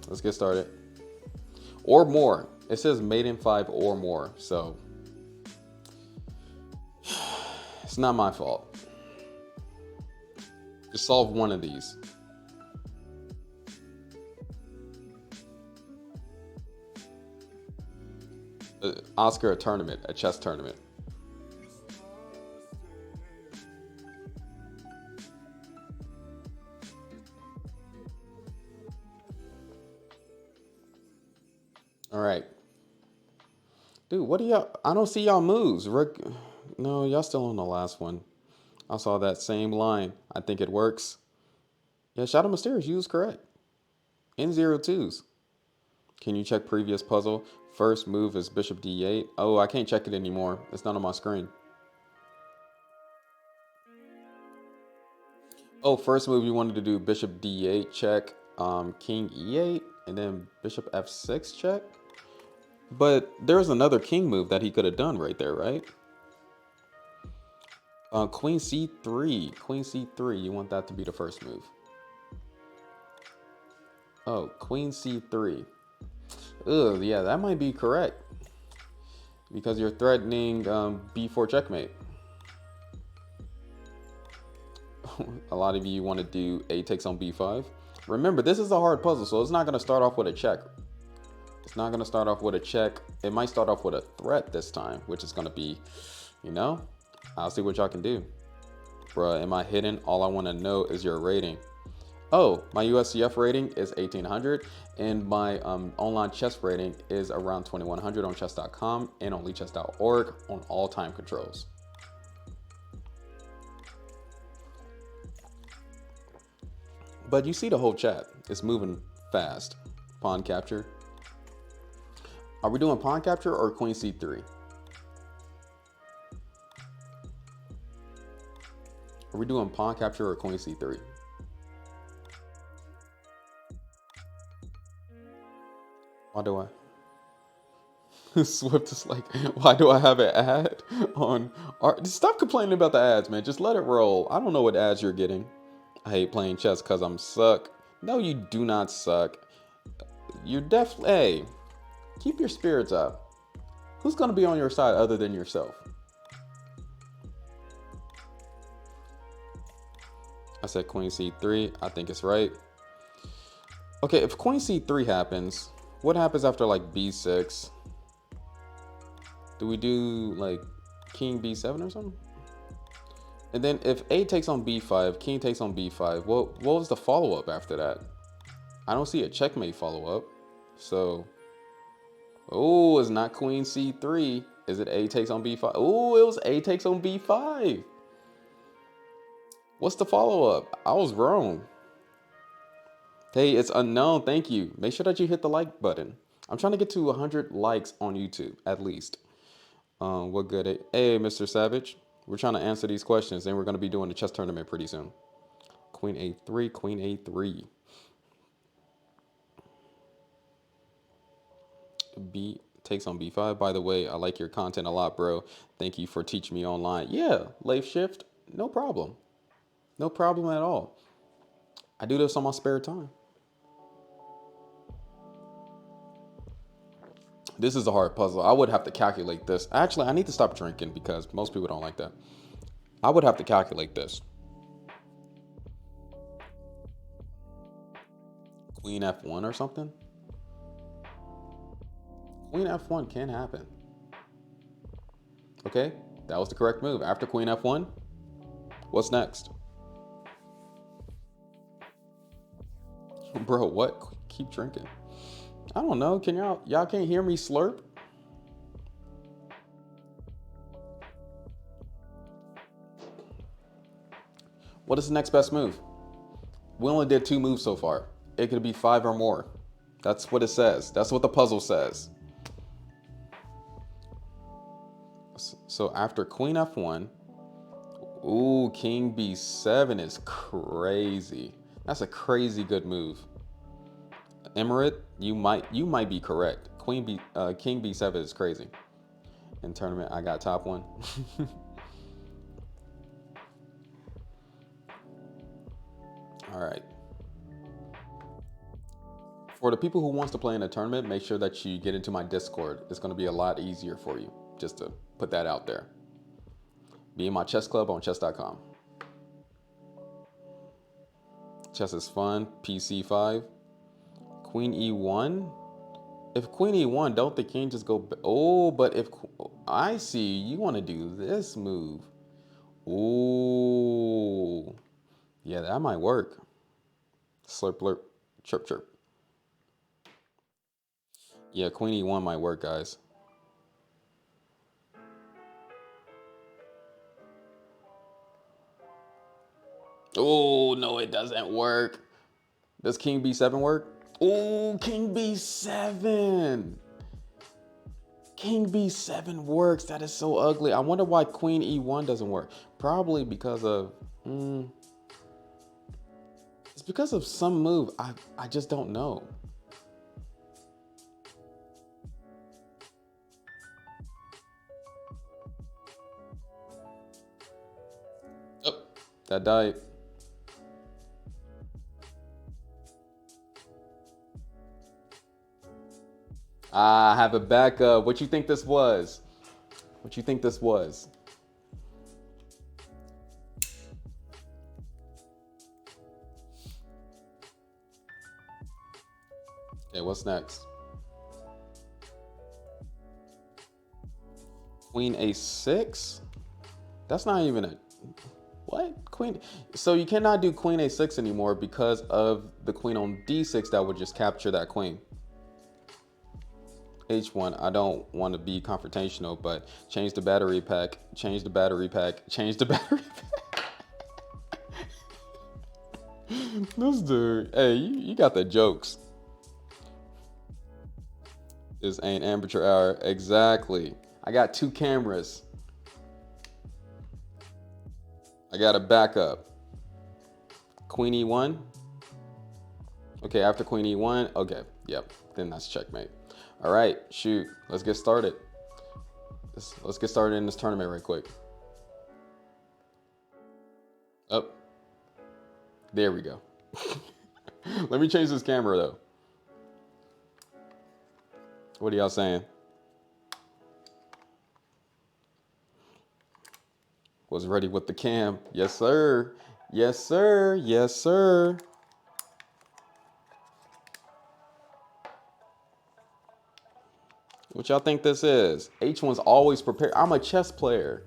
let's get started. Or more. It says mate in 5 or more, so it's not my fault. Just solve one of these. Oscar, a tournament, a chess tournament. All right. Dude, what do y'all? I don't see y'all moves. Rick, no, y'all still on the last one. I saw that same line. I think it works. Yeah, Shadow Mysterious, you was correct. N02s. Can you check previous puzzle? First move is Bishop D8. Oh, I can't check it anymore. It's not on my screen. Oh, first move you wanted to do Bishop D8 check, King E8, and then Bishop F6 check. But there's another king move that he could have done right there, right? Queen C3. Queen C3. You want that to be the first move. Oh, Queen C3. Ugh, yeah, that might be correct. Because you're threatening B4 checkmate. A lot of you want to do A takes on B5. Remember, this is a hard puzzle, so it's not going to start off with a check. It's not going to start off with a check. It might start off with a threat this time, which is going to be, you know, I'll see what y'all can do. Bruh, am I hidden? All I want to know is your rating. Oh, my USCF rating is 1800, and my online chess rating is around 2100 on chess.com and on lichess.org on all time controls. But you see the whole chat. It's moving fast. Pawn capture. Are we doing pawn capture or queen c3? Are we doing pawn capture or queen c3? Why do I? Swift is like, why do I have an ad on art? Stop complaining about the ads, man. Just let it roll. I don't know what ads you're getting. I hate playing chess because I'm suck. No, you do not suck. You're definitely, hey, keep your spirits up. Who's going to be on your side other than yourself? I said queen c3. I think it's right. Okay, if queen c3 happens, what happens after like b6? Do we do like king b7 or something? And then if a takes on b5, king takes on b5, what was the follow-up after that? I don't see a checkmate follow-up. So, oh, it's not queen c3. Is it a takes on b5? Oh, it was a takes on b5. What's the follow-up? I was wrong. Hey, it's unknown. Thank you. Make sure that you hit the like button. I'm trying to get to 100 likes on YouTube, at least. What good? Hey, Mr. Savage. We're trying to answer these questions, and we're going to be doing the chess tournament pretty soon. Queen a3, queen a3. B takes on b5. By the way, I like your content a lot, bro. Thank you for teaching me online. Yeah, Leif Shift, no problem. No problem at all. I do this on my spare time. This is a hard puzzle. I would have to calculate this. Actually, I need to stop drinking because most people don't like that. I would have to calculate this. Queen f1 or something? Queen f1 can happen. Okay, that was the correct move. After queen f1, what's next? Bro, what? Keep drinking. I don't know. Can y'all can't hear me slurp? What is the next best move? We only did 2 moves so far. It could be 5 or more. That's what it says. That's what the puzzle says. So after queen f1, ooh, king b7 is crazy. That's a crazy good move. Emirate, you might be correct. King b7 is crazy. In tournament, I got top 1. All right. For the people who wants to play in a tournament, make sure that you get into my Discord. It's going to be a lot easier for you. Just to put that out there. Be in my chess club on chess.com. Chess is fun. PC5. Queen E1. If Queen E1, don't the king just go... Oh, but if... I see. You want to do this move. Ooh. Yeah, that might work. Slurp, blurp, chirp, chirp. Yeah, Queen E1 might work, guys. Oh, no, it doesn't work. Does King B7 work? Oh, King B7. King B7 works. That is so ugly. I wonder why Queen E1 doesn't work. Probably because of... it's because of some move. I just don't know. Oh, that died. I have a backup. What you think this was? What you think this was? Okay, what's next? Queen A6? That's not even a... What? Queen... So you cannot do Queen A6 anymore because of the queen on D6 that would just capture that queen. H1, I don't want to be confrontational, but change the battery pack, change the battery pack, change the battery pack. This dude, hey, you got the jokes. This ain't amateur hour. Exactly. I got 2 cameras. I got a backup. Queen E1. Okay, after Queen E1. Okay, yep. Then that's checkmate. All right, shoot. Let's get started. Let's get started in this tournament right quick. Oh, there we go. Let me change this camera though. What are y'all saying? Was ready with the cam. Yes, sir. Yes, sir. Yes, sir. What y'all think this is? H1's always prepared. I'm a chess player.